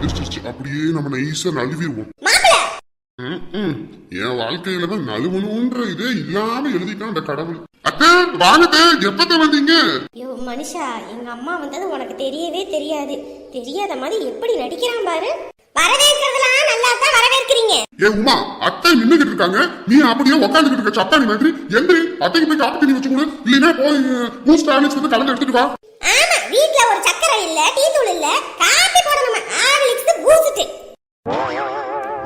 எதிர்ச்சிருச்சு. அப்படியே நம்ம நைஸா நழுவிடுவோம். என் வாழ்க்கையில தான் நழுவணும்ன்ற இதே இல்லாம எழுதிட்டான் அந்த கடவுள். அத்தை வாங்கத்த, எப்பத்த வந்தீங்க? ஐயோ மனுஷா, எங்க அம்மா வந்தது உனக்கு தெரியவே தெரியாது. தெரியாத மாதிரி எப்படி நடிக்கிறான் பாரு. வரவேற்கிறதுலாம் நல்லா தான் வரவேற்கிறீங்க. ஏ உமா, அத்தை நின்னுகிட்டு இருக்காங்க, நீ அப்படியே உட்காந்துக்கிட்டு இருக்க சப்பானி மாதிரி. எந்திரி, அத்தைக்கு போய் காப்பி தண்ணி வச்சு கொடு, இல்லைன்னா போய் பூஸ்ட் ஹார்லிக்ஸ் வந்து கலந்து எடுத்துட்டு வா. ஆமா, வீட்ல ஒரு சக்கரை இல்ல, டீ தூள் இல்ல, காப்பி போடணுமா, ஹார்லிக்ஸ் பூஸ்ட்.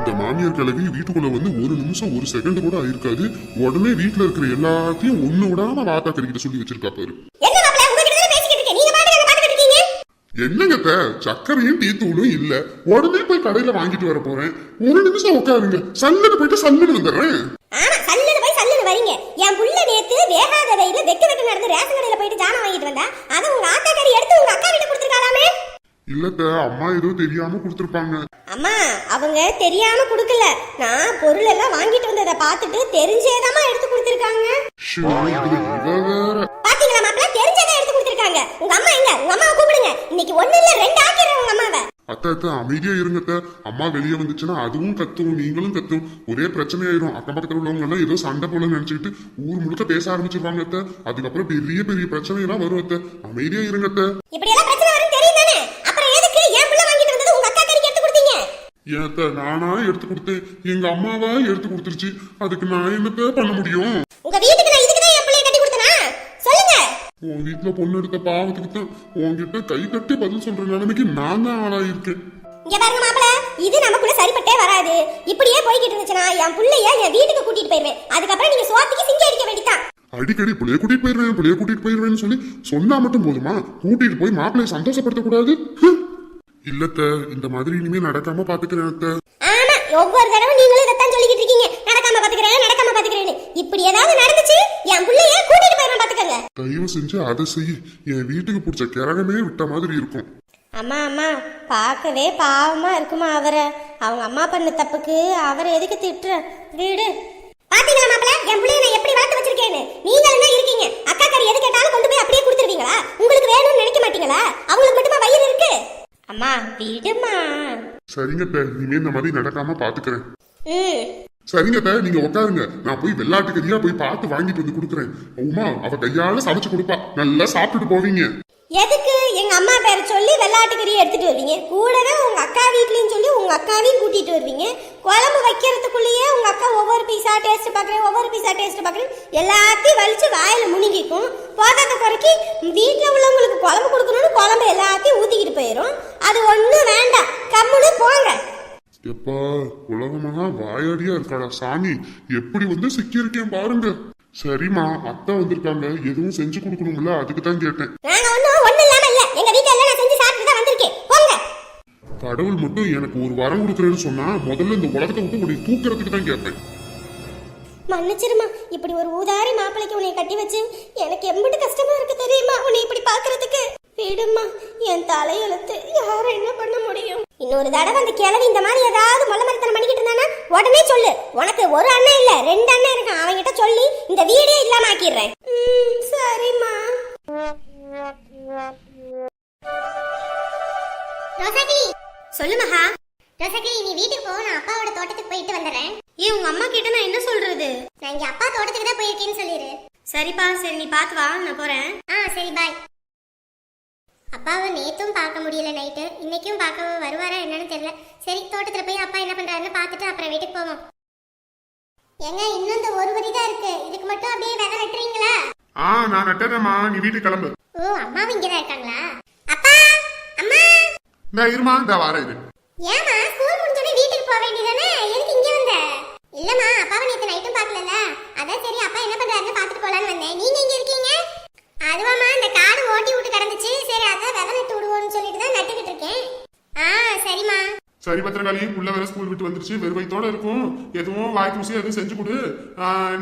இந்த மாமியார் கிழவி வீட்டுக்குள்ள வந்து ஒரு நிமிஷம் ஒரு செகண்ட் கூட ஆயிருக்காது, உடனே வீட்டுல இருக்கிற எல்லாத்தையும் ஒண்ணு விடாம வாத்தா கறிக்கிட்ட சொல்லி வச்சிருக்கா பாரு. என்னங்க சக்கரையும் டீ தூளும் இல்ல, உடனே போய் கடையில வாங்கிட்டு வர போறேன், ஒரு நிமிஷம் உட்காருங்க, சல்லுன்னு போயிட்டு சல்லுன்னு வந்துடுறேன். ஆமா, சல்லுன்னு போய் சல்லுன்னு வரீங்க. என் புள்ள நேத்து வேகாத வெயில வெக்க வெக்க நடந்து ரேஷன் கடையில போயிட்டு ஜாமான் வாங்கிட்டு வந்தா, அத உங்க ஆத்தா கறி எடுத்து உங்க அக்கா கிட்ட கொடுத்துருக்காளாமே. இல்லத்த, அம்மா ஏதோ தெரியாம கொடுத்துருப்பாங்க. அம்மா, அவங்க தெரியாம குடுக்கல, நான் பொருள் எல்லாம் வாங்கிட்டு வந்ததை பார்த்துட்டு தெரிஞ்சேதாமா எடுத்து கொடுத்திருக்காங்க. பாத்தீங்களா மாப்பிள்ள, தெரிஞ்சதை எடுத்து கொடுத்திருக்காங்க. உங்க அம்மா எங்க? உங்க அம்மாவை கூப்பிடுங்க. இன்னைக்கு ஒண்ணு இல்ல ரெண்டு ஆக்கிடுறேன் உங்க அம்மாவை. அத்தை அமைதியா இருங்கத்த, அம்மா வெளியே வந்துச்சுன்னா அதுவும் கத்தும் நீங்களும் கத்தும், ஒரே பிரச்சனை ஆயிரும். அக்கம் பக்கத்துல உள்ளவங்க எல்லாம் ஏதோ சண்டை போல நினைச்சுட்டு ஊர் முழுக்க பேச ஆரம்பிச்சிருவாங்க அத்தை. அதுக்கப்புறம் பெரிய பெரிய பிரச்சனை எல்லாம் வரும் அத்தை. அமைதியா இருங்க அத்தை. இப்படி எல்லாம் பிரச்சனை வரும் தெரியும் தானே? அப்புறம் எதுக்கு என் புள்ள வாங்கிட்டு வந்தது உங்க அக்கா கறிக்கு எடுத்து கொடுத்தீங்க? ஏத்த நானா எடுத்து கொடுத்தேன், எங்க அம்மாவா எடுத்து கொடுத்துருச்சு, அதுக்கு நான் என்னத்த பண்ண முடியும்? உங்க வீட்டுக்கு நான் இதுக்கு தான் என் புள்ளைய கட்டி கொடுத்தனா? சொல்லுங்க. உன் வீட்டுல பொண்ணு எடுத்த பாவத்துக்கு தான் உன்கிட்ட கை கட்டி பதில் சொல்ற நிலைமைக்கு நான் தான் ஆளாயிருக்கேன். இங்க பாருங்க மாப்பிள்ள, இது நமக்குள்ள சரிப்பட்டே வராது. இப்படியே போய்கிட்டு இருந்துச்சுன்னா என் புள்ளைய என் வீட்டுக்கு கூட்டிட்டு போயிருவேன். அதுக்கப்புறம் நீங்க சோத்துக்கு சிங்கி அடிக்க வேண்டியதான். அடிக்கடி புள்ளைய கூட்டிட்டு போயிருவேன்னு சொல்லி சொன்னா மட்டும் போதுமா? கூட்டிட்டு போய் மாப்பிள்ளைய சந்தோஷப்படுத்த கூடாது? இல்லத்த, இந்த மாதிரி இனிமே நடக்காம பாத்துக்கிறேன் அத்த. ஆமா, ஒவ்வொரு தடவை நீங்களும் இதைத்தான் சொல்லிக்கிட்டு இருக்கீங்க, நடக்காம பாத்துக்கிறேன். இப்படி ஏதாவது நடந்துச்சு என் புள்ளைய கூட்டிட்டு போயிடுறேன் பாத்துக்கங்க. தயவு செஞ்சு அதை செய்ய, என் வீட்டுக்கு பிடிச்ச கிரகமே விட்ட மாதிரி இருக்கும். அம்மா பார்க்கவே பாவமா இருக்குமா அவரை. அவங்க அம்மா பண்ண தப்புக்கு அவரை எதுக்கு திட்டுற? வீடு பாத்தீங்களா மாப்பிள்ள, என் புள்ளைய நான் எப்படி வளர்த்து வச்சிருக்கேன்னு. நீங்களும் தான் இருக்கீங்க, அக்கா கறி எது கேட்டாலும் கொண்டு போய் அப்படியே கொடுத்துருவீங்களா? உங்களுக்கு வேணும்னு நினைக்க மாட்டீங்களா? அவங்களுக்கு மட்டுமா வயிறு இருக்கு? அம்மா விடுமா. சரிங்க, இனிமே இந்த மாதிரி நடக்காம பாத்துக்கிறேன். சரிங்க, நீங்க உட்காருங்க, நான் போய் வெள்ளாட்டு கறியா போய் பார்த்து வாங்கிட்டு வந்து கொடுக்குறேன். உமா அவ கையால சமைச்சு கொடுப்பா, நல்லா சாப்பிட்டுட்டு போவீங்க. எதுக்கு எங்க அம்மா பேரை சொல்லி வெள்ளாட்டு கறியை எடுத்துட்டு வருவீங்க? கூடவே உங்க அக்கா வீட்லயும் சொல்லி உங்க அக்காவையும் கூட்டிட்டு வருவீங்க. குழம்பு வைக்கிறதுக்குள்ளேயே உங்க அக்கா ஒவ்வொரு பீஸா டேஸ்ட் பாக்குறேன் எல்லாத்தையும் வலிச்சு வாயில முனிங்கிக்கும். போதாத குறைக்கு வீட்டுல உள்ளவங்களுக்கு குழம்பு கொடுக்கணும்னு குழம்பு எல்லாத்தையும் ஊத்திக்கிட்டு போயிடும். அது ஒண்ணும் வேண்டாம், கம்முன்னு போங்க. எப்பா உலகமாக வாயாடியா இருக்காடா சாமி, எப்படி வந்து சிக்கியிருக்கேன் பாருங்க. சரிம்மா, அத்தை வந்திருக்காங்க, எதுவும் செஞ்சு கொடுக்கணும்ல, அதுக்கு தான் கேட்டேன். கடவுள் மட்டும் எனக்கு ஒரு வரம் கொடுக்குறேன்னு சொன்னா முதல்ல இந்த உலகத்தை விட்டு உன்னை தூக்குறதுக்கு தான் கேட்பேன். மன்னிச்சிருமா, இப்படி ஒரு ஊதாரி மாப்பிளைக்கு உன்னை கட்டி வச்சு எனக்கு எம்பிட்டு கஷ்டமா இருக்கு தெரியுமா உன்னை இப்படி பாக்குறதுக்கு. விடுமா, என் தலையெழுத்து, யாரும் என்ன பண்ண முடியும்? இன்னொரு தடவை அந்த கிழவி இந்த மாதிரி ஏதாவது மொல்ல மரத்தனம் பண்ணிக்கிட்டு இருந்தானா உடனே சொல்லு. உனக்கு ஒரு அண்ணன் இல்ல ரெண்டு அண்ணன் இருக்கான், அவங்கிட்ட சொல்லி இந்த வீடே இல்லாம ஆக்கிடுறேன். சரிம்மா. ரோசாக்கி சொல்லு மகா. ரோசாக்கி, நீ வீட்டுக்கு போ, நான் அப்பாவோட தோட்டத்துக்கு போயிட்டு வந்துடுறேன். ஏன் உங்க அம்மா கிட்ட நான் என்ன சொல்றது? நான் இங்க அப்பா தோட்டத்துக்கு தான் போயிருக்கேன்னு சொல்லிடு. சரிப்பா, சரி நீ பாத்து வா, நான் போறேன். சரி பாய். அப்பாவை நேத்தும் பார்க்க முடியல, நைட்டு இன்னைக்கும் பார்க்க வருவாரா என்னன்னு தெரியல. சரி, தோட்டத்துல போய் அப்பா என்ன பண்றாருன்னு பார்த்துட்டு அப்புறம் வீட்டுக்கு போவோம். ஏங்க, இன்னும் இந்த ஒரு வரி தான் இருக்கு, இதுக்கு மட்டும் அப்படியே விதை நட்டுறீங்களா? நான் நட்டுறேம்மா, நீ வீட்டுக்கு கிளம்பு. ஓ, அம்மாவும் இங்கதான் இருக்காங்களா? அப்பா, அம்மா. நான் இருமா, இந்த வாரேன். ஏமா ஸ்கூல் முடிஞ்சோடனே வீட்டுக்கு போக வேண்டியதானே, எதுக்கு இங்க வந்த? இல்லம்மா, அப்பாவை நேத்து நைட்டும் பார்க்கலல, அதான் சரி அப்பா என்ன பண்றாருன்னு பார்த்துட்டு போலான்னு வந்தேன். நீங்க எங்க இருக்கீங்க? அதுவாமா, இந்த காடு ஓட்டி விட்டு கிடந்துச்சு, சரி அதான் விதை நட்டு விடுவோம்னு சொல்லிட்டு தான் நட்டுக்கிட்டு இருக்கேன். சரிம்மா. சரி பத்திரகாளி, புள்ள வேற ஸ்கூல் விட்டு வந்துருச்சு, வெறுவைத்தோட இருக்கும், எதுவும் வாய்க்கு ருசி எதுவும் செஞ்சு கொடு.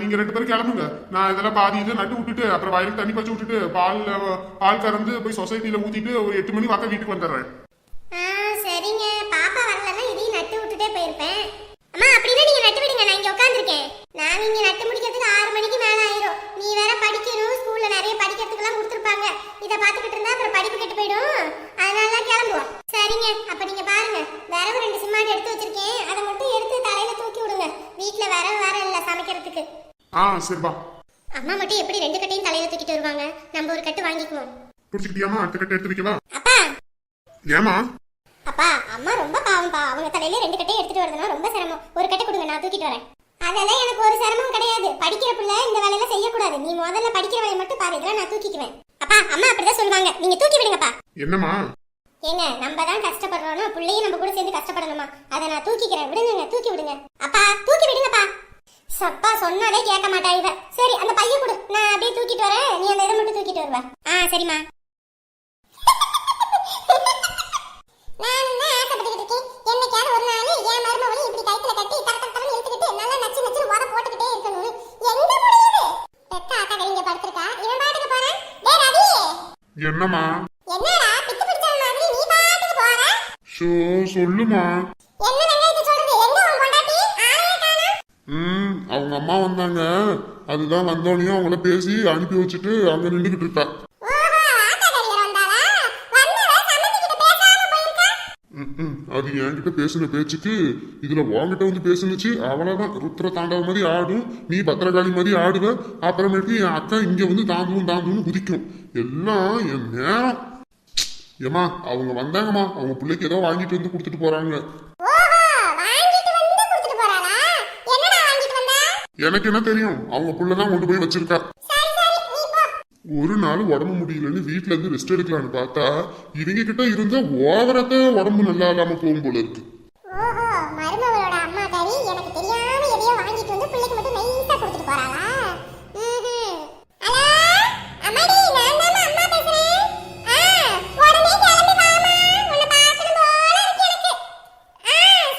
நீங்க ரெண்டு பேரும் கிளம்புங்க, நான் இதெல்லாம் பாதி இதை நட்டு விட்டுட்டு அப்புறம் வயலுக்கு தண்ணி பச்சு விட்டுட்டு பால் கறந்து போய் சொசைட்டில ஊத்திட்டு ஒரு 8 மணி வாக்க வீட்டுக்கு வந்துடுறேன். சரிங்க, பாப்பா வரலன்னா இதையும் நட்டு விட்டுட்டே போயிருப்பேன். அம்மா, அப்படின்னா நீங்க நட்டு விடுங்க, நான் இங்க உட்காந்துருக்கேன். நான் இங்க நட்டு முடிக்கிறதுக்கு 6 மணிக்கு மேல ஆயிரும். நீ வேற படிக்கணும், ஸ்கூல்ல நிறைய படிக்கிறதுக்கெல்லாம் கொடுத்துருப்பாங்க, இதை பாத்துக்கிட்டு இருந்தா அப்புறம் படிப்பு கெட்டு போயிடும். அதனால கிளம்புவோம். சரிங்க, அப்ப நீங்க பாருங்க, இருக்கு. சரிப்பா. அம்மா மட்டும் எப்படி 2 கட்டையும் தலையில தூக்கிட்டு வருவாங்க? நம்ம ஒரு கட்டு வாங்கிக்குவோம். புடிச்சுக்கிட்டியாமா? அடுத்த கட்டை எடுத்து வைக்கவா? அப்பா ஏமா? அப்பா அம்மா ரொம்ப பாவம்பா. அவங்க தலையில 2 கட்டையும் எடுத்துட்டு வரதுனா ரொம்ப சிரமம். ஒரு கட்டை கொடுங்க, நான் தூக்கிட்டு வரேன். அதெல்லாம் எனக்கு ஒரு சிரமம் கிடையாது. படிக்கிற பிள்ளை இந்த வேலையில செய்யக்கூடாது. நீ முதல்ல படிக்கிற வேலையை மட்டும் பாரு, இதெல்லாம் நான் தூக்கிக்குவேன். அப்பா அம்மா அப்படிதான் சொல்லுவாங்க, நீங்க தூக்கி விடுங்கப்பா. என்னம்மா? ஏங்க நம்ம தான் கஷ்டப்படுறோம்னா பிள்ளையும் நம்ம கூட சேர்ந்து கஷ்டப்படணுமா? அதை நான் தூக்கிக்கிறேன், விடுங்க, தூக்கி விடுங்க. அப்பா தூக்கி விடுங்கப்பா. சப்பா சொன்னாலே கேட்க மாட்டா இவ. சரி அந்த பைய கொடு, நான் அப்படியே தூக்கிட்டு வரேன். நீ அந்த இதை மட்டும் தூக்கிட்டு வருவ. சரிம்மா. நான் என்ன ஆசைப்பட்டுக்கிட்டு இருக்கேன், என்னைக்காவது ஒரு நாள் என் மருமவளையும் இப்படி கைத்துல கட்டி தரத்தரன்னு இழுத்துக்கிட்டு நல்லா நச்சு நச்சு உத போட்டுக்கிட்டே இருக்கணும். எங்க முடியுது? பெத்த ஆத்தா இங்க படுத்திருக்கா, இவன் பாட்டுக்கு போறான். டேய் ரவி. என்னம்மா? என்னடா பித்து பிடிச்ச மாதிரி நீ பாட்டுக்கு போற? சொல்லுமா. என்ன வெங்காயத்தை சொல்றது? எங்க உன் பொண்டாட்டி? ஆளையே காணோம். அவங்க அம்மா வந்தாங்க, அதுதான் வந்தோடனே அவங்கள பேசி அனுப்பி வச்சுட்டு அங்க நின்றுகிட்டு இருக்கா. அது என்கிட்ட பேசின பேச்சுக்கு இதுல உன்கிட்ட வந்து பேசுனுச்சு. அவ்வளவுதான், ருத்ர தாண்டவ மாதிரி ஆடும், நீ பத்திரகாளி மாதிரி ஆடுவ. அப்புறமேட்டு என் அக்கா இங்க வந்து தாந்துன்னு குதிக்கும். எல்லாம் என் நேரம். ஏமா அவங்க வந்தாங்கம்மா, அவங்க பிள்ளைக்கு ஏதோ வாங்கிட்டு வந்து கொடுத்துட்டு போறாங்க. எனக்கு என்ன தெரியும், அவங்க புள்ளதான் கொண்டு போய் வச்சிருக்கா. ஒரு நாள் உடம்பு முடியலன்னு வீட்டுல இருந்து ரெஸ்ட் எடுக்கலான்னு பார்த்தா இவங்க கிட்ட இருந்த ஓவரத்த உடம்பு நல்லா இல்லாம போகும் போல இருக்கு. மருமகளோட அம்மா கறி எனக்கு தெரியாம எதையோ வாங்கிட்டு வந்து பிள்ளைக்கு மட்டும் நைஸா கொடுத்துட்டு போறாளா? ஹலோ அம்மாடி, நான் தான் அம்மா பேசுறேன். உடனே கிளம்பி வாமா, உன்னை பார்க்கணும் போல இருக்கு எனக்கு.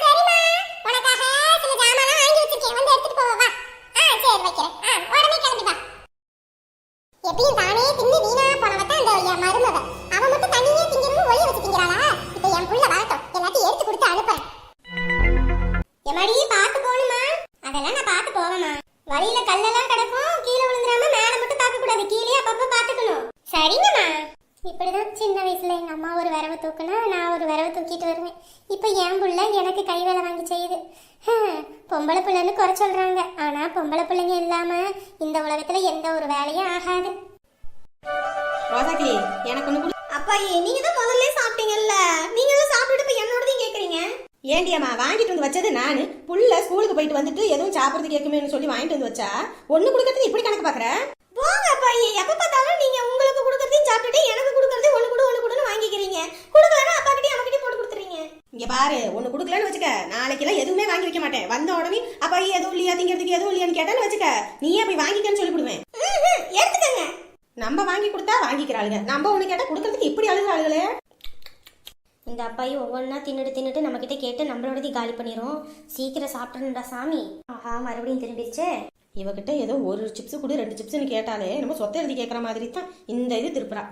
சரிம்மா, உனக்காக சில ஜாமான்லாம் வாங்கி வச்சிருக்கேன், வந்து எடுத்துட்டு போவா. சரி வைக்கிறேன். உடனே கிளம்பி வா. எப்பயும் தானே தின்னு வீணா போனவத்தான் அந்த என் மருமக. அவன் மட்டும் தனியே திங்கணும்னு ஒளிய வச்சு திங்கிறாளா? இப்ப என் புள்ள வரட்டும், எல்லாத்தையும் எடுத்து கொடுத்து அனுப்புறேன். எம்மாடி பார்த்து போகணுமா? அதெல்லாம் நான் பார்த்து போவேம்மா. வழியில கல்லெல்லாம் கிடக்கும், கீழே விழுந்துடாம மேல மட்டும் பார்க்க கூடாது, கீழே அப்பப்ப பார்த்துக்கணும். சரிங்கம்மா. இப்படிதான் சின்ன வயசுல எங்க அம்மா ஒரு விரவை தூக்குனா நான் ஒரு விரவை தூக்கிட்டு வருவேன். இப்ப என் புள்ள எனக்கு கை வேலை வாங்கி செய்யுது. பொம்பளை பிள்ளைன்னு குறை சொல்றாங்க, ஆனா பொம்பளை பிள்ளைங்க இல்லாம இந்த உலகத்துல எந்த ஒரு வேலையும் ஆகாது. ரோசாக்கி எனக்கு ஒண்ணு. அப்பா நீங்க தான் முதல்ல சாப்பிட்டீங்கல்ல, நீங்க தான் சாப்பிட்டுட்டு இப்ப என்னோடதையும் கேக்குறீங்க. ஏண்டியம்மா வாங்கிட்டு வந்து வச்சது நானு. புள்ள ஸ்கூலுக்கு போயிட்டு வந்துட்டு எதுவும் சாப்பிடுறது கேட்குமேன்னு சொல்லி வாங்கிட்டு வந்து வச்சா ஒண்ணு கொடுக்கறது இப்படி கணக்கு பாக்குற? போங்க அப்பா, எப்ப பார்த்தாலும் நீங்க உங்களுக்கு கொடுக்கறதையும் சாப்பிட்டுட்டு எனக்கு கொடுக்கறதே ஒண்ணு கொடுன்னு வாங்கிக்கிறீங்க. கொடுக்கலன்னா அப்பா கிட்டே அம்மா கிட்டே போட்டு கொடுத்துறீங்க. இங்க பாரு, ஒண்ணு கொடுக்கலன்னு வச்சுக்க, நாளைக்கு எல்லாம் எதுவுமே வாங்கி வைக்க மாட்டேன். வந்த உடனே அப்பா எதுவும் இல்லையா, திங்கிறதுக்கு எதுவும் இல்லையான்னு கேட்டான்னு வச்சுக்க, நீயே போய் வாங்கிக்கன்னு சொல்லி கொடுவேன். எடுத்துக்கங்க. நம்ம வாங்கி கொடுத்தா வாங்கிக்கிறாளுங்க, நம்ம ஒண்ணு கேட்டா கொடுக்கறதுக்கு இப்படி அழுகுறாளுங்களே. இந்த அப்பாயி ஒவ்வொன்னா தின்னுட்டு நம்ம கிட்ட கேட்டு நம்மளோடதையும் காலி பண்ணிரும். சீக்கிரம் சாப்பிடணும்டா சாமி. மறுபடியும் திரும்பிடுச்சே. இவகிட்ட ஏதோ ஒரு சிப்ஸ் கொடு 2 சிப்ஸ்ன்னு கேட்டாலே நம்ம சொத்தை எழுதி கேட்கற மாதிரி தான் இந்த இது திருப்புறா.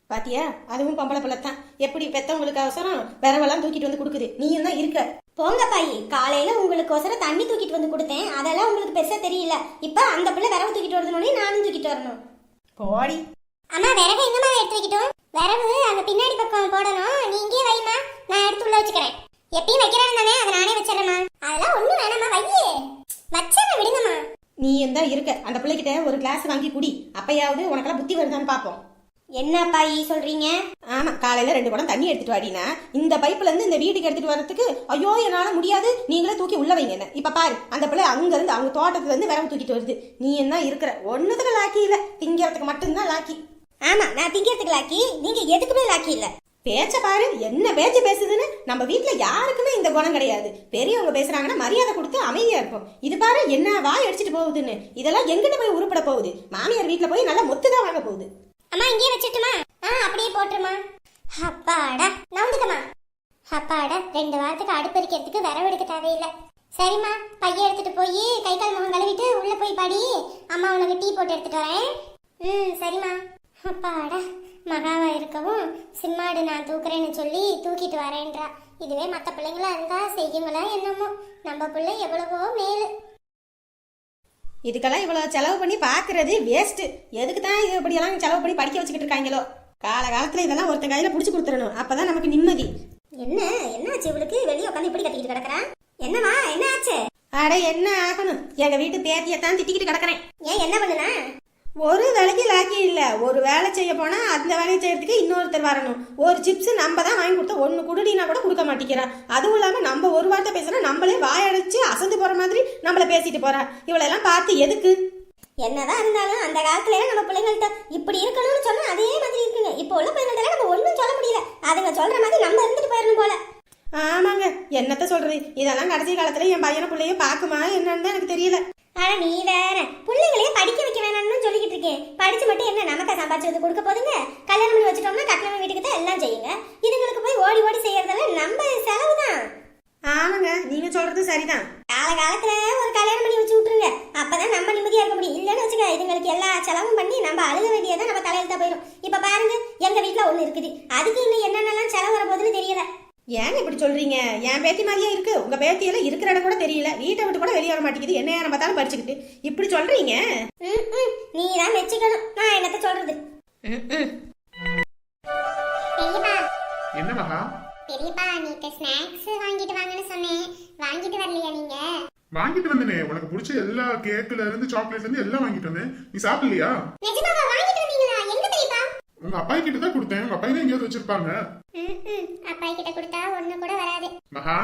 பாத்தியா, அதுவும் பொம்பளை பிள்ளைத்தான். எப்படி பெத்தவங்களுக்கு அவசரம் விரவெல்லாம் தூக்கிட்டு வந்து கொடுக்குது. நீயும் தான் இருக்க. போங்க பாயி, காலையில உங்களுக்கு ஒசரம் தண்ணி தூக்கிட்டு வந்து கொடுத்தேன், அதெல்லாம் உங்களுக்கு பெருசா தெரியல. இப்ப அந்த பிள்ளை விரவு தூக்கிட்டு வரதுனே நானும் தூக்கிட்டு வரணும். போடி. அம்மா விரவு எங்கம்மா எடுத்து வைக்கட்டும்? விரவு அந்த பின்னாடி பக்கம் போடணும். நீ இங்கே வைமா, நான் எடுத்து உள்ள வச்சுக்கிறேன். எப்பயும் வைக்கிறேன் தானே, அதை நானே வச்சிடறேம்மா. அதெல்லாம் ஒண்ணும் வேணாம்மா, வையே வச்சிடறேன், விடுங்கம்மா. நீ தான் இருக்க. அந்த பிள்ளைகிட்ட ஒரு கிளாஸ் வாங்கி குடி, அப்பயாவது உனக்கெல்லாம் புத்தி வருதான்னு பாப்போம். என்ன பாயி சொல்றீங்க? ஆமா, காலையில 2 குடம் தண்ணி எடுத்துட்டு வாடினா இந்த பைப்ல இருந்து இந்த வீட்டுக்கு எடுத்துட்டு வரதுக்கு ஐயோ என்னால முடியாது, நீங்களே தூக்கி உள்ள வைங்க. இப்ப பாரு, அந்த பிள்ளை அங்க இருந்து அவங்க தோட்டத்துல இருந்து விரவு தூக்கிட்டு வருது. நீ என்ன இருக்கிற ஒண்ணுத்துக்கு லாக்கி இல்ல, திங்கிறதுக்கு மட்டும்தான் லாக்கி. ஆமா, நான் திங்கிறதுக்கு லாக்கி, நீங்க எதுக்குமே லாக்கி இல்ல. பேச்ச பாரு, என்ன பேச்சு பேசுதுன்னு. நம்ம வீட்டுல யாருக்குமே இந்த குணம் கிடையாது. பெரியவங்க பேசுறாங்கன்னா மரியாதை கொடுத்து அமைதியா இருக்கும். இது பாரு என்ன வாய் அடிச்சுட்டு போகுதுன்னு. இதெல்லாம் எங்கிட்ட போய் உருப்பட போகுது? மாமியார் வீட்டுல போய் நல்லா மொத்துதான் வாங்க போகுது. அம்மா இங்கே வச்சிட்டுமா? அப்படியே போட்டுருமா. அப்பாடா நவுந்துக்கமா. அப்பாடா 2 வாரத்துக்கு அடுப்பறிக்கிறதுக்கு விரவு எடுக்க தேவையில்லை. சரிம்மா, பைய எடுத்துட்டு போய் கை கால் முகம் கழுவிட்டு உள்ள போய் படி. அம்மா உனக்கு டீ போட்டு எடுத்துட்டு வரேன். சரிம்மா. அப்பாடா, மகாவா இருக்கவும் சிம்மாடு நான் தூக்குறேன்னு சொல்லி தூக்கிட்டு வரேன்றா. இதுவே மற்ற பிள்ளைங்களா இருந்தா செய்யுங்களா என்னமோ. நம்ம பிள்ளை எவ்வளவோ மேலு. இதுக்கெல்லாம் இவ்வளவு செலவு பண்ணி பாக்குறது வேஸ்ட். எதுக்கு தான் இது இப்படியெல்லாம் செலவு பண்ணி படிக்க வச்சுக்கிட்டு இருக்காங்களோ? காலகாலத்துல இதெல்லாம் ஒருத்தன் கையில புடிச்சு கொடுத்துடணும், அப்பதான் நமக்கு நிம்மதி. என்னாச்சு இவளுக்கு? வெளியே உட்காந்து இப்படி கத்திக்கிட்டு கிடக்குறா? என்னமா என்ன ஆச்சு? அட என்ன ஆகணும், எங்க வீட்டு பேத்தியத்தான் திட்டிக்கிட்டு கிடக்குறேன். ஏன் என்ன பண்ணுனா? ஒரு வேலைக்கு லாக்கி இல்ல. ஒரு வேலை செய்ய போனா அந்த வேலையை செய்யறதுக்கு இன்னொருத்தர் வரணும். ஒரு சிப்ஸ் நம்ம தான் வாங்கி கொடுத்தா ஒன்னு குடுடினா கூட கொடுக்க மாட்டேங்கிறா. அதுவும் இல்லாம நம்ம ஒரு வார்த்தை பேசினா நம்மளே வாயடைச்சு அசந்து போற மாதிரி நம்மள பேசிட்டு போறா. இவளெல்லாம் பார்த்து எதுக்கு? என்னதான் இருந்தாலும் அந்த காலத்துல நம்ம பிள்ளைங்கள்ட்ட இப்படி இருக்கணும்னு சொன்னா அதே மாதிரி இருக்குங்க. இப்போ உள்ள பிள்ளைங்கள்ட்ட நம்ம ஒன்றும் சொல்ல முடியல. அதுங்க சொல்ற மாதிரி நம்ம இருந்துட்டு போயிடணும் போல. ஆமாங்க, என்னத்த சொல்றது, இதெல்லாம் கடைசி காலத்துல என் பையனை பிள்ளைய பாக்குமா என்னன்னு தான் எனக்கு தெரியல. ஆனா நீ வேற பிள்ளைங்களையே படிக்க வைக்க வேணாம்னு சொல்லிக்கிட்டு இருக்கேன். படிச்சு மட்டும் என்ன நமக்கு சம்பாதிச்சு வந்து கொடுக்க போதுங்க? கல்யாணம் பண்ணி வச்சுட்டோம்னா கட்டணம் வீட்டுக்கு தான் எல்லாம் செய்யுங்க. இதுங்களுக்கு போய் ஓடி ஓடி செய்யறதெல்லாம் நம்ம செலவு தான். ஆமாங்க, நீங்க சொல்றது சரிதான். காலகாலத்துல ஒரு கல்யாணம் பண்ணி வச்சு விட்டுருங்க. அப்பதான் நம்ம நிம்மதியா இருக்க முடியும். இல்லன்னு வச்சுக்க, இதுங்களுக்கு எல்லா செலவும் பண்ணி நம்ம அழுக வேண்டியதை நம்ம தலையில தான் போயிடும். இப்ப பாருங்க, எங்க வீட்டுல ஒண்ணு இருக்குது, அதுக்கு இன்னும் என்னென்னலாம் செலவு வர போகுதுன்னு தெரியல. ஏங்க இப்படி சொல்றீங்க? என் பேத்தி மாதிரியே இருக்கு. உங்க பேத்தியெல்லாம் இருக்கிற இடம் கூட தெரியல, வீட்டை விட்டு கூட வெளியே வர மாட்டேங்குது. என்ன நேரம் பார்த்தாலும் படிச்சுக்கிட்டு இப்படி சொல்றீங்க? நீ தான் மெச்சிக்கணும், நான் என்னத்த சொல்றது. பெரியப்பா என்ன மகா? பெரியப்பா நீக்கு ஸ்நாக்ஸ் வாங்கிட்டு வாங்கன்னு சொன்னேன், வாங்கிட்டு வரலையா நீங்க? வாங்கிட்டு வந்தனே, உனக்கு பிடிச்ச எல்லா கேக்ல இருந்து சாக்லேட்ல இருந்து எல்லாம் வாங்கிட்டு வந்தேன். நீ சாப்பிடலையா? நிஜமாவா வாங்கிட்டு வந்தீங்களா? எங்க பெரியப்பா? உங்க அப்பா கிட்ட தான் கொடுத்தேன். உங்க அப்பா தான் எங்கேயாவது வச்சிருப்பாங்க. அப்பா கிட்ட கொடுத்தா ஒண்ணு கூட வராது. மகா,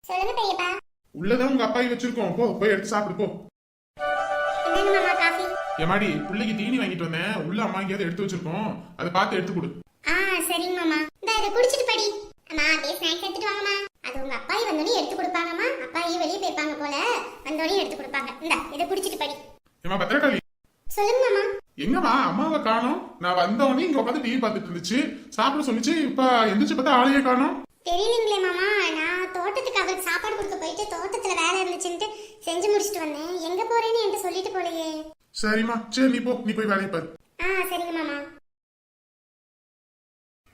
சொல்லுங்க பெரியப்பா. உள்ளதான் உங்க அப்பா வச்சிருக்கோம். போய் எடுத்து சாப்பிடு போ. என்னங்க மாமா காஃபி? ஏமாடி, பிள்ளைக்கு தீனி வாங்கிட்டு வந்தேன். உள்ள அம்மா எங்கேயாவது எடுத்து வச்சிருக்கோம், அதை பார்த்து எடுத்து கொடு. சரிங்க மாமா. இதை குடிச்சிட்டு படி. அம்மா அப்படியே ஸ்நாக்ஸ் எடுத்துட்டு வாங்கம்மா. அது உங்க அப்பாயி வந்தோடனே எடுத்து கொடுப்பாங்கம்மா. அப்பாயி வெளியே போயிருப்பாங்க போல, வந்தோடனே எடுத்து கொடுப்பாங்க. இதை குடிச்சிட்டு படி. ஏமா பத்திரக்காளி, சொல்லுங்க மாமா. எங்கம்மா அம்மாவை காணோம்? நான் வந்தவொடனே இங்க உட்காந்து டிவி பார்த்துட்டு இருந்துச்சு, சாப்பிட சொல்லிச்சு. இப்ப எந்திரிச்சு பார்த்தா ஆளையே காணோம். தெரியலீங்களே மாமா, நான் தோட்டத்துக்கு அவருக்கு சாப்பாடு கொடுக்க போயிட்டு தோட்டத்துல வேலை இருந்துச்சுன்ட்டு செஞ்சு முடிச்சிட்டு வந்தேன். எங்க போறேன்னு என்கிட்ட சொல்லிட்டு போலையே. சரிம்மா, சரி நீ போ, நீ போய் வேலையை பாரு. சரிங்க மாமா.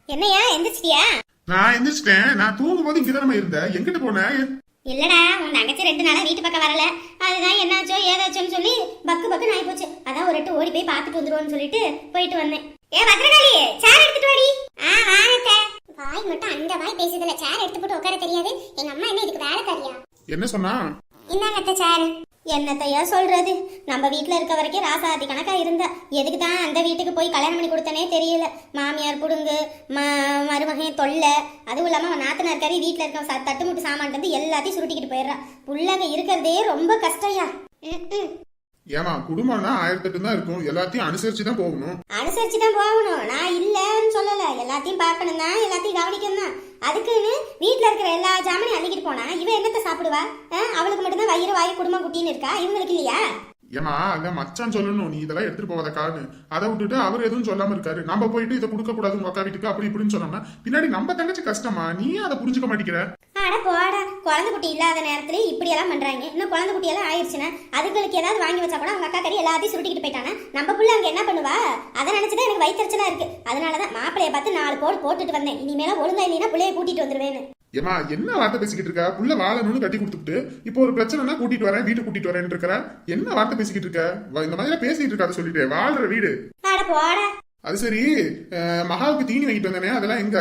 என்னையா எந்திரிச்சிட்டியா? நான் எந்திரிச்சிட்டேன். நான் தூங்கும் போது இங்கதானமா இருந்தேன். எங்கிட்டு போனேன்? இல்லடா, உன் தங்கச்சி 2 நாளா வீட்டு பக்கம் வரல. அதுதான் என்னாச்சோ ஏதாச்சோன்னு சொல்லி பக்கு ஆகி போச்சு. அதான் ஒரு ஓடி போய் பார்த்துட்டு வந்துருவோம்னு சொல்லிட்டு போயிட்டு வந்தேன். பத்திரகாளி, சேர் எடுத்துட்டு வாடி. வாங்கத்த. வாய் மட்டும் அந்த வாய் பேசுதுல, சேர் எடுத்து போட்டு உட்கார தெரியாது. எங்க அம்மா என்ன இதுக்கு வேலை தரியா? என்ன சொன்னா? இந்தாங்க சேர். என்னத்தையா சொல்றது, நம்ம வீட்டுல இருக்க வரைக்கும் ராசாதி கணக்கா இருந்தா. எதுக்கு தான் அந்த வீட்டுக்கு போய் கல்யாணம் பண்ணி கொடுத்தனே தெரியல. மாமியார் புடுங்கு, மருமகன் தொல்லை, அதுவும் இல்லாம நாத்தனார் கறி வீட்டுல இருக்க தட்டு முட்டு சாமான் வந்து எல்லாத்தையும் சுருட்டிக்கிட்டு போயிடுறா. புள்ளங்க இருக்கிறதே ரொம்ப கஷ்டம்யா. ஏமா, குடும்பம்னா 1008 தான் இருக்கும். எல்லாத்தையும் அனுசரிச்சு தான் போகணும். அனுசரிச்சு தான் போகணும், நான் இல்லன்னு சொல்லல. எல்லாத்தையும் பார்க்கணும் தான், எல்லாத்தையும் கவனிக்கணும் தான். அதுக்குன்னு வீட்டுல இருக்கிற எல்லா ஜாமானையும் அள்ளிக்கிட்டு போனா இவ என்னத்த சாப்பிடுவா? அவளுக்கு மட்டும்தான் வயிறு வாயு குடும்பம் குட்டின்னு இருக்கா, இவங்களுக்கு இல்லையா? ஏமா, அதான் மச்சான் சொல்லணும், நீ இதெல்லாம் எடுத்துட்டு போவாத காரணு. அதை விட்டுட்டு அவர் எதுவும் சொல்லாம இருக்காரு. நம்ம போயிட்டு இதை கொடுக்க கூடாது உங்க அக்கா வீட்டுக்கு அப்படி இப்படின்னு சொன்னோம்னா பின்னாடி நம்ம தங்கச்சி கஷ்டமா? நீ அதை புரிஞ்சுக்க மாட்டேங்கிற. ஆனா போடா, குழந்தை குட்டி இல்லாத நேரத்துல இப்படி எல்லாம் பண்றாங்க. இன்னும் குழந்தை குட்டி எல்லாம் ஆயிடுச்சுன்னா அதுங்களுக்கு ஏதாவது வாங்கி வச்சா கூட அவங்க அக்கா கறி எல்லாத்தையும் சுருட்டிக்கிட்டு போயிட்டானா நம்ம புள்ள அங்க என்ன பண்ணுவா? அதை நினைச்சுதான் எனக்கு வயிற்றுச்சலா இருக்கு. அதனாலதான் மாப்பிளைய பார்த்து 4 போடு போட்டுட்டு வந்தேன். இனிமேல ஒழுங்கா இல்லைன்னா பிள்ளைய கூட்டிட்டு வந்துருவேன்னு. ஏமா, என்ன வார்த்தை பேசிக்கிட்டு இருக்கா? புள்ள வாழணும்னு கட்டி கொடுத்துட்டு இப்போ ஒரு பிரச்சனைனா கூட்டிட்டு வரேன், வீட்டு கூட்டிட்டு வரேன்னு இருக்கிற. என்ன வார்த்தை பேசிக்கிட்டு இருக்க? இந்த மாதிரி பேசிட்டு இருக்காத சொல்லிட்டு வாழ்ற வீடு. ஆட போடா. அது சரி, மகாவுக்கு தீனி வாங்கிட்டு வந்தானே, அதெல்லாம் எங்க?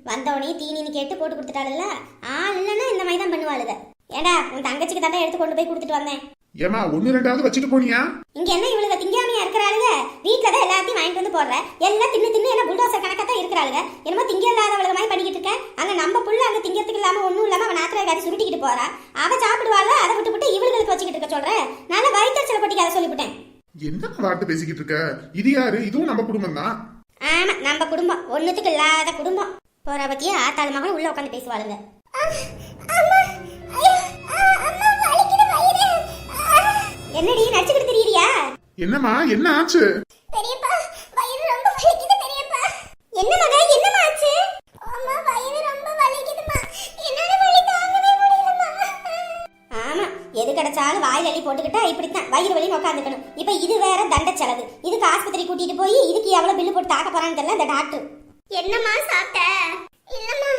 வந்தவனே தீனின்னு கேட்டு போட்டு கொடுத்துட்டாளுல்ல. ஆள் இல்லைன்னா இந்த மாதிரி தான் பண்ணுவாளுங்க. ஏடா, உன் தங்கச்சிக்கு தாண்டா எடுத்து கொண்டு போய் கொடுத்துட்டு வந்தேன். ஏமா, 1-2 வச்சுட்டு போனியா? இங்க என்ன இவளுக திங்காமையா இருக்கிறாளுங்க? வீட்டுலதான் எல்லாத்தையும் வாங்கிட்டு வந்து போடுற. எல்லாம் தின்னு என்ன புல்டோசர் கணக்கா தான் இருக்கிறாளுங்க. என்னமோ திங்க இல்லாதவளுக மாதிரி பண்ணிக்கிட்டு இருக்க. அங்க நம்ம புள்ள அங்க திங்கிறதுக்கு இல்லாம ஒண்ணும் இல்லாம அவன் நாத்திர காட்டி சுருட்டிக்கிட்டு போறா. அவ சாப்பிடுவாள், அதை விட்டு இவளுகளுக்கு வச்சுக்கிட்டு இருக்க சொல்ற. நல்ல வயிற்றுச்சல பட்டிக்கு அதை சொல்லிவிட்டேன். என்ன வார்த்தை பேசிக்கிட்டு இருக்க? இது யாரு? இதுவும் நம்ம குடும்பம் தான். ஆமா, நம்ம குடும்பம் ஒண்ணுத்துக்கு இல்லாத குடும்பம். போற பத்தியா ஆத்தாள் மகன் உள்ள உட்காந்து பேசுவாளுங்க. என்னடி நடிச்சுக்கிட்டு தெரியறியா? என்னம்மா, என்ன ஆச்சு? பெரியப்பா வயிறு ரொம்ப வலிக்குது பெரியப்பா. என்ன மகா, என்னமா ஆச்சு? அம்மா வயிறு ரொம்ப வலிக்குதுமா, என்னால வலி தாங்கவே முடியலமா. ஆமா, எது கிடைச்சாலும் வாயில் அள்ளி போட்டுக்கிட்டா இப்படித்தான் வயிறு வலி உட்காந்துக்கணும். இப்ப இது வேற தண்ட செலவு. இதுக்கு ஆஸ்பத்திரி கூட்டிட்டு போய் இதுக்கு எவ்வளவு பில்லு போட்டு தாக்க போறான்னு தெரியல இந்த டாக்டர். என்னம்மா சாப்பிட்ட? இல்லம்மா